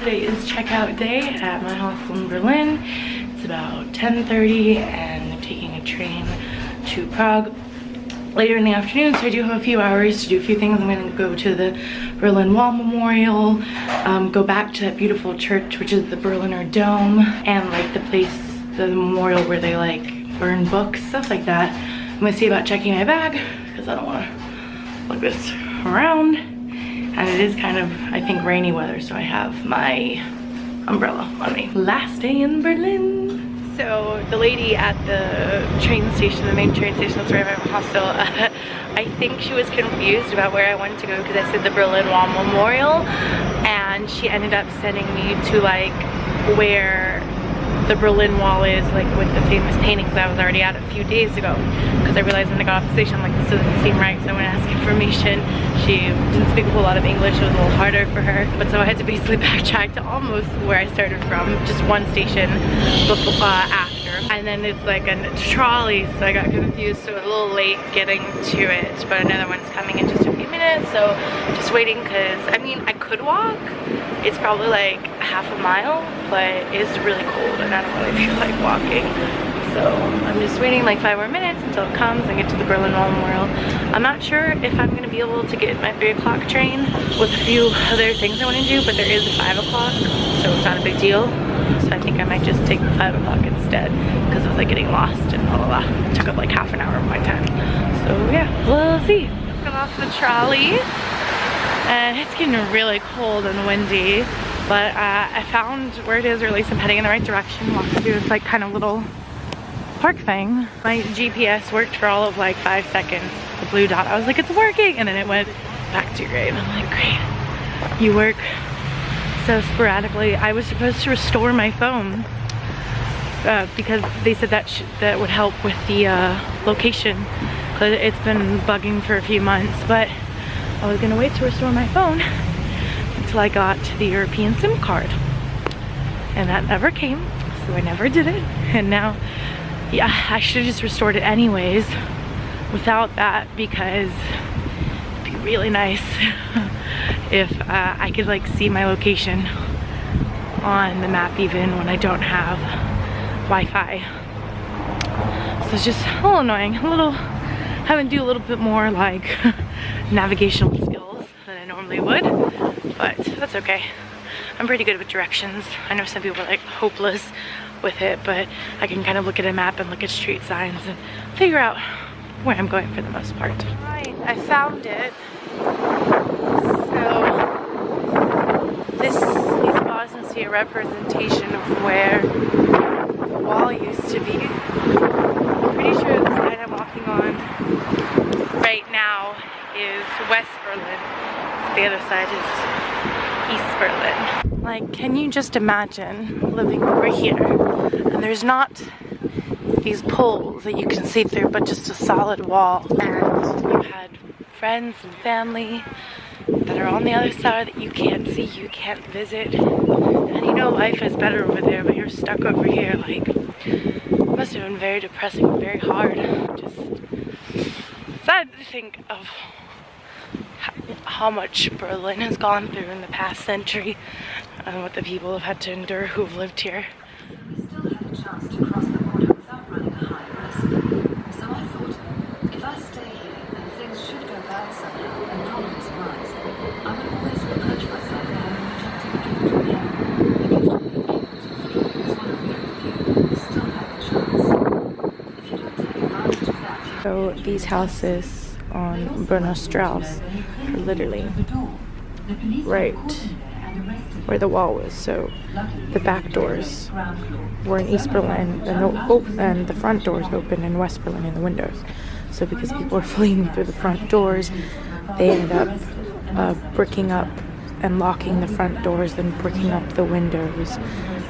Today is checkout day at my hostel in Berlin. It's about 10:30 and I'm taking a train to Prague later in the afternoon, so I do have a few hours to do a few things. I'm gonna go to the Berlin Wall Memorial, go back to that beautiful church, which is the Berliner Dome, and like the place, the memorial where they like burn books, stuff like that. I'm gonna see about checking my bag because I don't want to lug this around. And it is kind of, I think, rainy weather, so I have my umbrella on me. Last day in Berlin. So the lady at the train station, the main train station that's right by my hostel, I think she was confused about where I wanted to go because I said the Berlin Wall Memorial, and she ended up sending me to like where the Berlin Wall is, like with the famous paintings I was already at a few days ago, because I realized when I got off the station, like, this doesn't seem right, so I went to ask information. She didn't speak a whole lot of English, it was a little harder for her, but so I had to basically backtrack to almost where I started from, just one station before, after, and then it's like a trolley, so I got confused, so it was a little late getting to it, but another one's coming in just a few minutes, so just waiting, because I mean, I could walk. It's probably like half a mile, but it's really cold and I don't really feel like walking. So I'm just waiting like 5 more minutes until it comes and get to the Berlin Wall Memorial. I'm not sure if I'm gonna be able to get my 3 o'clock train with a few other things I want to do, but there is a 5 o'clock, so it's not a big deal. So I think I might just take the 5 o'clock instead because I was like getting lost and blah blah blah. It took up like half an hour of my time. So yeah, we'll see. Let's get off the trolley. And it's getting really cold and windy, but I found where it is, or at least I'm heading in the right direction. Walking through this like kind of little park thing. My GPS worked for all of like 5 seconds. The blue dot, I was like, it's working, and then it went back to gray, and I'm like, great, you work so sporadically. I was supposed to restore my phone because they said that that would help with the location, because it's been bugging for a few months, but I was gonna wait to restore my phone until I got the European SIM card, and that never came, so I never did it. And now, yeah, I should have just restored it anyways without that, because it'd be really nice if I could like see my location on the map even when I don't have Wi-Fi. So it's just a little annoying, having to do a little bit more like navigational skills than I normally would, but that's okay. I'm pretty good with directions. I know some people are like hopeless with it, but I can kind of look at a map and look at street signs and figure out where I'm going for the most part. Right, I found it. So these bosses see a representation of where the wall used to be. I'm pretty sure the side I'm walking on right now is West Berlin. The other side is East Berlin. Like, can you just imagine living over here and there's not these poles that you can see through, but just a solid wall, and you had friends and family that are on the other side that you can't see, you can't visit, and you know life is better over there, but you're stuck over here. Like, it must have been very depressing, very hard. Just sad to think of how much Berlin has gone through in the past century and what the people have had to endure who've lived here. We still have a chance to cross the border without running a high risk. So I thought, if I stay here and things should go bad somehow and problems arise, I would always reproach myself for having rejected a gift from him. If I'm able to flee as one of you, we still have a chance. If you don't take advantage of that, So these houses on Brunner Strauss are literally right where the wall was. So the back doors were in East Berlin, and the front doors open in West Berlin in the windows. So because people were fleeing through the front doors, they ended up bricking up and locking the front doors, then bricking up the windows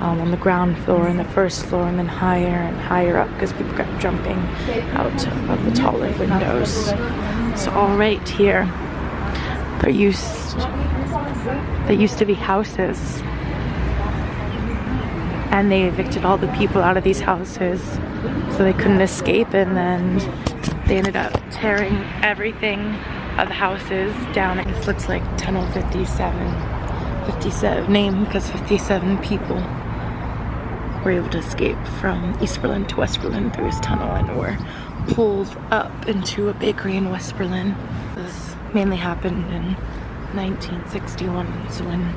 on the ground floor and the first floor, and then higher and higher up because people kept jumping out of the taller windows. So all right here, there used to be houses, and they evicted all the people out of these houses so they couldn't escape, and then they ended up tearing everything of the houses down. This looks like Tunnel 57 57 named because 57 people were able to escape from East Berlin to West Berlin through his tunnel and were pulled up into a bakery in West Berlin. This mainly happened in 1961, is when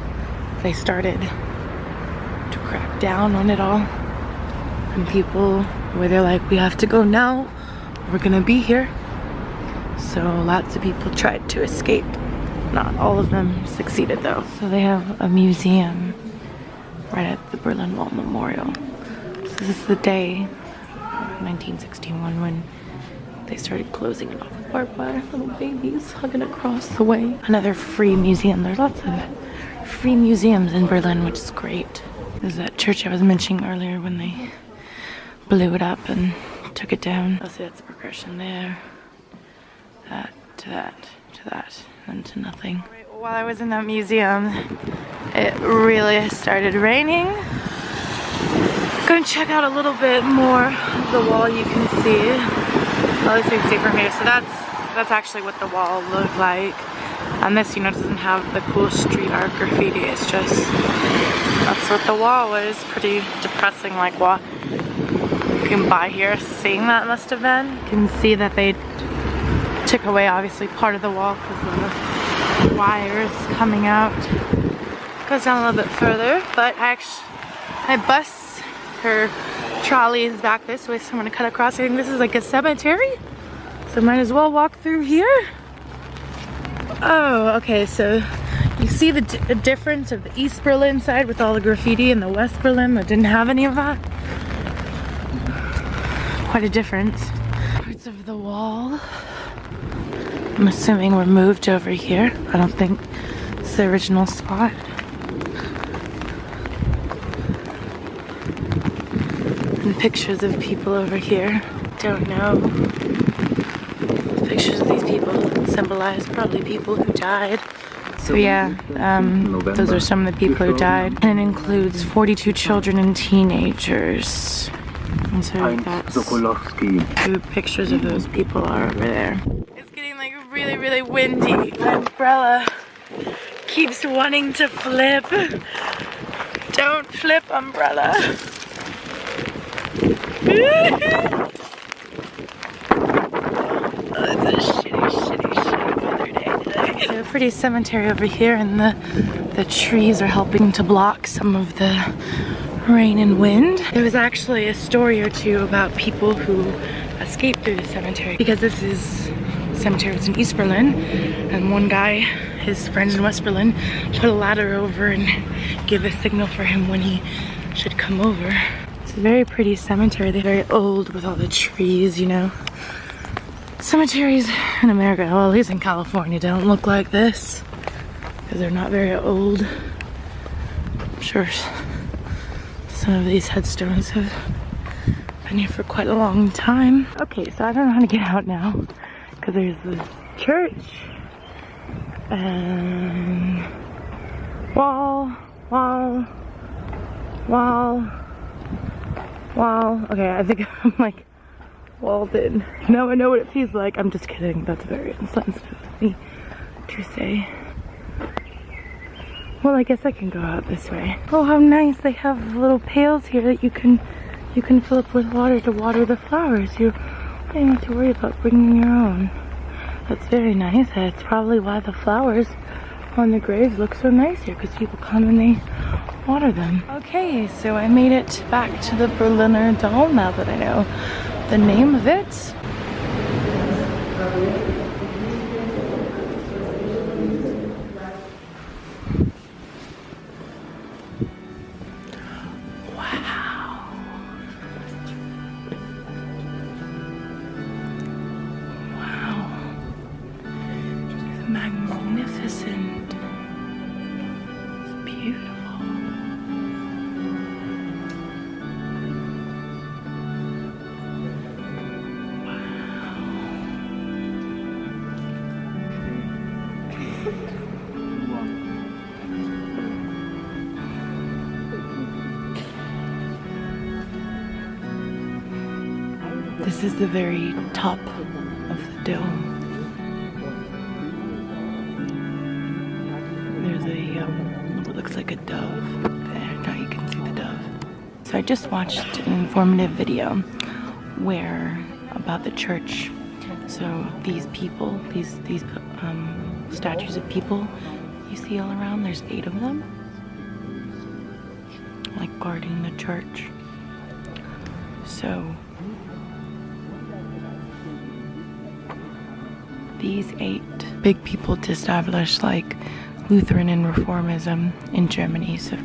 they started to crack down on it all. And people where they're like, we have to go now, we're gonna be here. So lots of people tried to escape. Not all of them succeeded though. So they have a museum right at the Berlin Wall Memorial. So this is the day, 1961, when they started closing it off with barbed wire. Little babies hugging across the way. Another free museum. There's lots of free museums in Berlin, which is great. There's that church I was mentioning earlier when they blew it up and took it down. I'll see that's the progression there. That to that to that and to nothing. While I was in that museum, it really started raining. Gonna check out a little bit more of the wall. You can see, at least you can see from here. So that's actually what the wall looked like. And this, you know, doesn't have the cool street art graffiti. It's just, that's what the wall is. Pretty depressing, like what you can buy here. Seeing that must have been. You can see that they took away obviously part of the wall because the wires coming out. Goes down a little bit further, but my bus, her trolley is back this way, so I'm gonna cut across. I think this is like a cemetery, so might as well walk through here. Oh, okay, so you see the difference of the East Berlin side with all the graffiti and the West Berlin that didn't have any of that. Quite a difference. Parts of the wall, I'm assuming were moved over here. I don't think it's the original spot. And pictures of people over here. Don't know. Pictures of these people symbolize probably people who died. So yeah, those are some of the people who died. And it includes 42 children and teenagers. And so that's who pictures of those people are over there. It's getting like really, really windy. My umbrella keeps wanting to flip. Don't flip, umbrella. Oh, it's a shitty weather day today. So a pretty cemetery over here, and the trees are helping to block some of the rain and wind. There was actually a story or two about people who escaped through the cemetery, because this is cemetery was in East Berlin, and one guy, his friends in West Berlin, put a ladder over and give a signal for him when he should come over. It's a very pretty cemetery. They're very old with all the trees, you know. Cemeteries in America, well, at least in California, don't look like this because they're not very old. I'm sure some of these headstones have been here for quite a long time. Okay, so I don't know how to get out now because there's the church and wall. Okay, I think I'm like walled in. Now I know what it feels like. I'm just kidding. That's very insensitive of me to say. Well, I guess I can go out this way. Oh, how nice. They have little pails here that you can fill up with water to water the flowers. You don't have to worry about bringing your own. That's very nice. That's probably why the flowers on the graves look so nice here, because people come and they water them. Okay, so I made it back to the Berliner Dom now that I know the name of it. Wow. Wow. It's magnificent. It's beautiful. This is the very top of the dome. There's a looks like a dove. There, now you can see the dove. So I just watched an informative video where about the church. So these people, these statues of people you see all around, there's 8 of them, like guarding the church. So these 8 big people to establish like Lutheran and Reformism in Germany. So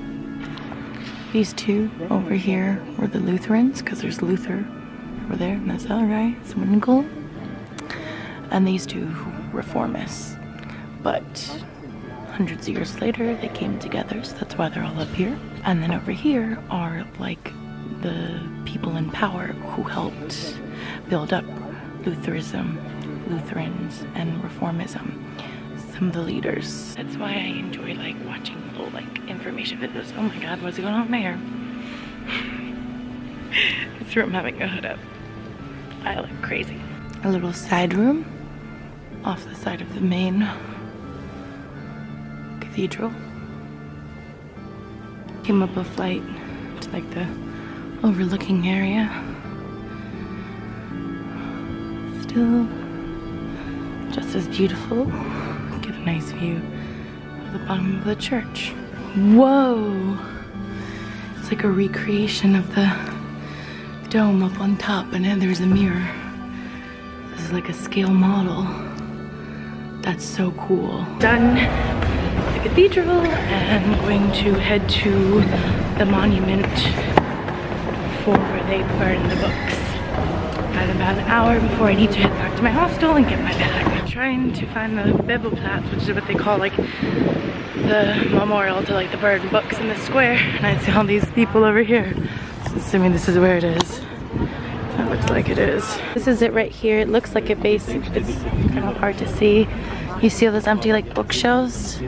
these 2 over here were the Lutherans, because there's Luther over there, and that's the other guy, someone cool. And these 2 Reformists. But hundreds of years later, they came together, so that's why they're all up here. And then over here are like the people in power who helped build up Lutheranism, Lutherans, and Reformism. Some of the leaders. That's why I enjoy like watching little like information videos. Oh my god, what's going on there? This room having a hood up. I look crazy. A little side room off the side of the main cathedral. Came up a flight to like the overlooking area. Still just as beautiful. Get a nice view of the bottom of the church. Whoa! It's like a recreation of the dome up on top, and then there's a mirror. This is like a scale model. That's so cool. Done the cathedral, and I'm going to head to the monument for where they burn the books. I have about an hour before I need to head back to my hostel and get my bag. I'm trying to find the Bibelplatz, which is what they call like the memorial to like the burned books in the square. And I see all these people over here. So assuming this is where it is. That looks like it is. This is it right here. It looks like a base. It's kind of hard to see. You see all those empty like bookshelves?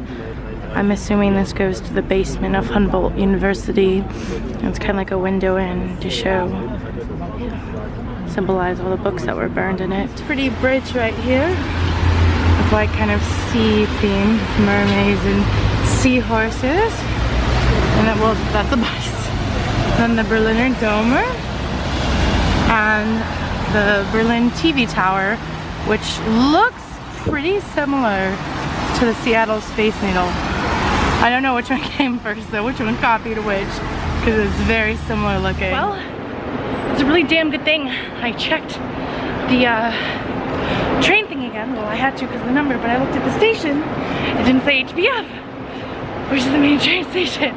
I'm assuming this goes to the basement of Humboldt University. And it's kind of like a window in to show, symbolize all the books that were burned in it. Pretty bridge right here. With white kind of sea theme, mermaids and seahorses. And then, well, that's a bus. Then the Berliner Dome and the Berlin TV Tower, which looks pretty similar to the Seattle Space Needle. I don't know which one came first though, which one copied which, because it's very similar looking. Well, it's a really damn good thing I checked the train thing again. Well, I had to because of the number, but I looked at the station. It didn't say HBF, which is the main train station.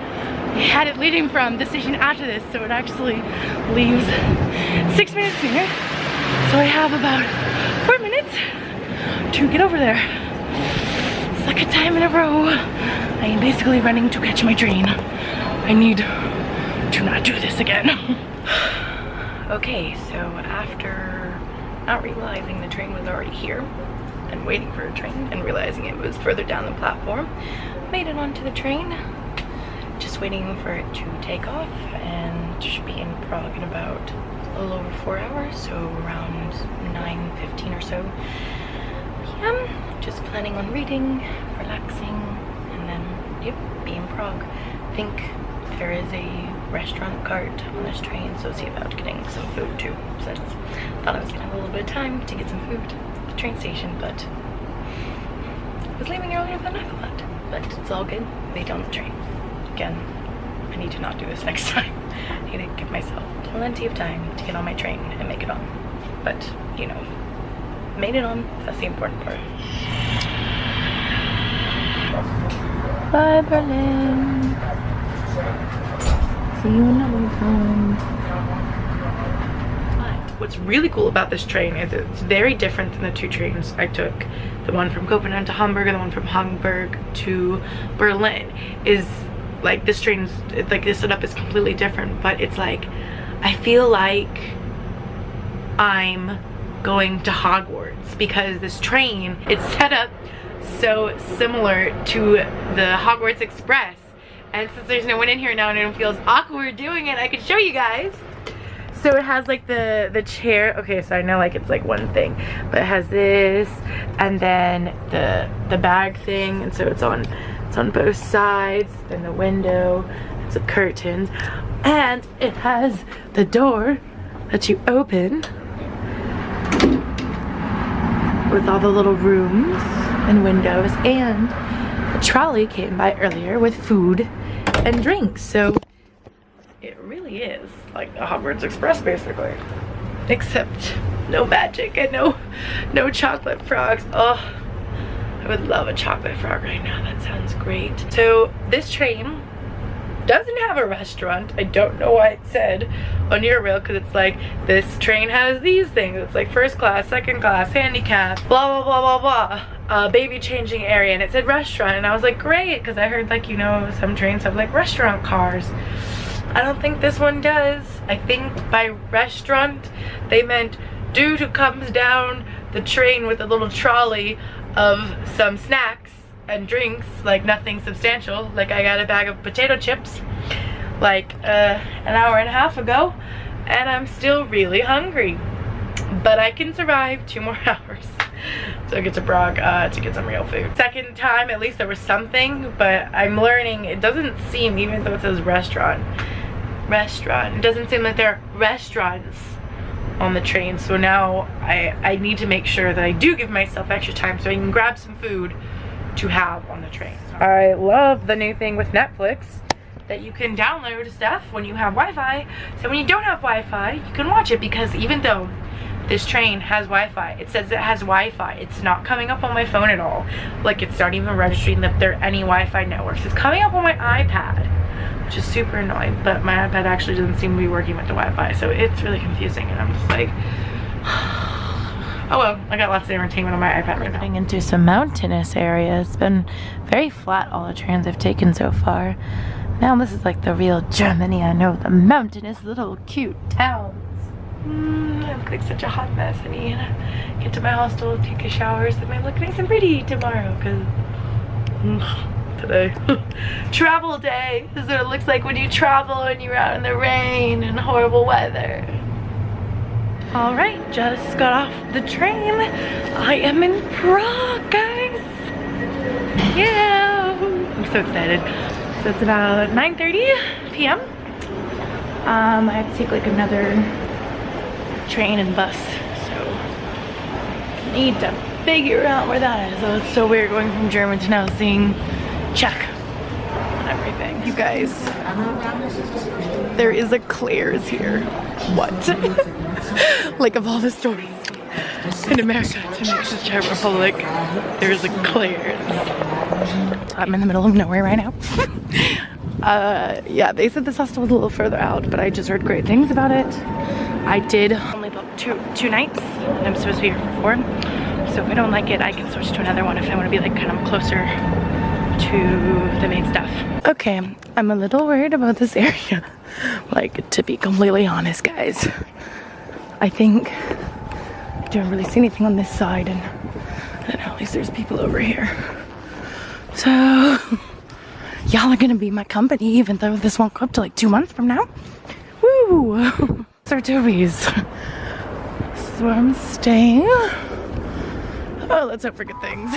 It had it leading from the station after this, so it actually leaves 6 minutes sooner. So I have about 4 minutes to get over there. Second time in a row, I am basically running to catch my train. I need to not do this again. Okay, so after not realizing the train was already here and waiting for a train and realizing it was further down the platform, made it onto the train. Just waiting for it to take off, and should be in Prague in about a little over 4 hours, so around 9:15 or so p.m. Just planning on reading, relaxing, and then, yep, be in Prague. I think there is a restaurant cart on this train, so see about getting some food too. So I just thought I was gonna have a little bit of time to get some food at the train station, but I was leaving earlier than I thought. But it's all good, made it on the train. Again, I need to not do this next time. I need to give myself plenty of time to get on my train and make it on. But, you know, made it on, that's the important part. Bye, Berlin. See you another time. But what's really cool about this train is it's very different than the 2 trains I took. The one from Copenhagen to Hamburg and the one from Hamburg to Berlin. Is like, this train's, like, this setup is completely different, but it's like, I feel like I'm going to Hogwarts, because this train, it's set up so similar to the Hogwarts Express. And since there's no one in here now and it feels awkward doing it, I could show you guys. So it has like the chair. Okay, so I know like it's like one thing, but it has this and then the bag thing, and so it's on both sides. Then the window, it's a curtains, and it has the door that you open with all the little rooms and windows, and a trolley came by earlier with food and drinks. So it really is like a Hogwarts Express basically, except no magic and no chocolate frogs. Oh, I would love a chocolate frog right now. That sounds great. So this train doesn't have a restaurant. I don't know why it said on your rail, because it's like, this train has these things. It's like first class, second class, handicap, blah, blah, blah, blah, blah. Baby changing area, and it said restaurant, and I was like, great, because I heard like, you know, some trains have like restaurant cars. I don't think this one does. I think by restaurant, they meant dude who comes down the train with a little trolley of some snacks and drinks, like nothing substantial. Like I got a bag of potato chips like an hour and a half ago, and I'm still really hungry, but I can survive 2 more hours to get to Prague to get some real food. Second time, at least there was something, but I'm learning it doesn't seem, even though it says restaurant, it doesn't seem like there are restaurants on the train. So now I need to make sure that I do give myself extra time so I can grab some food to have on the train. I love the new thing with Netflix that you can download stuff when you have Wi-Fi. So when you don't have Wi-Fi, you can watch it, because even though this train has Wi-Fi, it says it has Wi-Fi, it's not coming up on my phone at all. Like it's not even registering that there are any Wi-Fi networks. It's coming up on my iPad, which is super annoying, but my iPad actually doesn't seem to be working with the Wi-Fi, so it's really confusing, and I'm just like, oh well, I got lots of entertainment on my iPad right now. Getting into some mountainous areas. It's been very flat, all the trains I've taken so far. Now this is like the real Germany I know, the mountainous little cute towns. I look like such a hot mess. I need to get to my hostel, take a shower, so that I look nice and pretty tomorrow, because today, travel day is what it looks like when you travel and you're out in the rain and horrible weather. All right, just got off the train. I am in Prague, guys. Yeah, I'm so excited. So it's about 9:30 p.m. I have to take like another train and bus, so need to figure out where that is. Oh, it's so weird going from German to now seeing Czech and everything. You guys, there is a Claire's here. What? Like of all the stories in America to make the Czech Republic, there's a Claire's. I'm in the middle of nowhere right now. Yeah, they said this hostel was a little further out, but I just heard great things about it. I did only book two nights, and I'm supposed to be here for 4. So if I don't like it, I can switch to another one if I want to be like kind of closer to the main stuff. Okay, I'm a little worried about this area. Like, to be completely honest, guys. I think I don't really see anything on this side, and I don't know, at least there's people over here. So y'all are gonna be my company, even though this won't go up to like 2 months from now. Woo! Sartobi's. This is where I'm staying. Oh, let's hope for good things.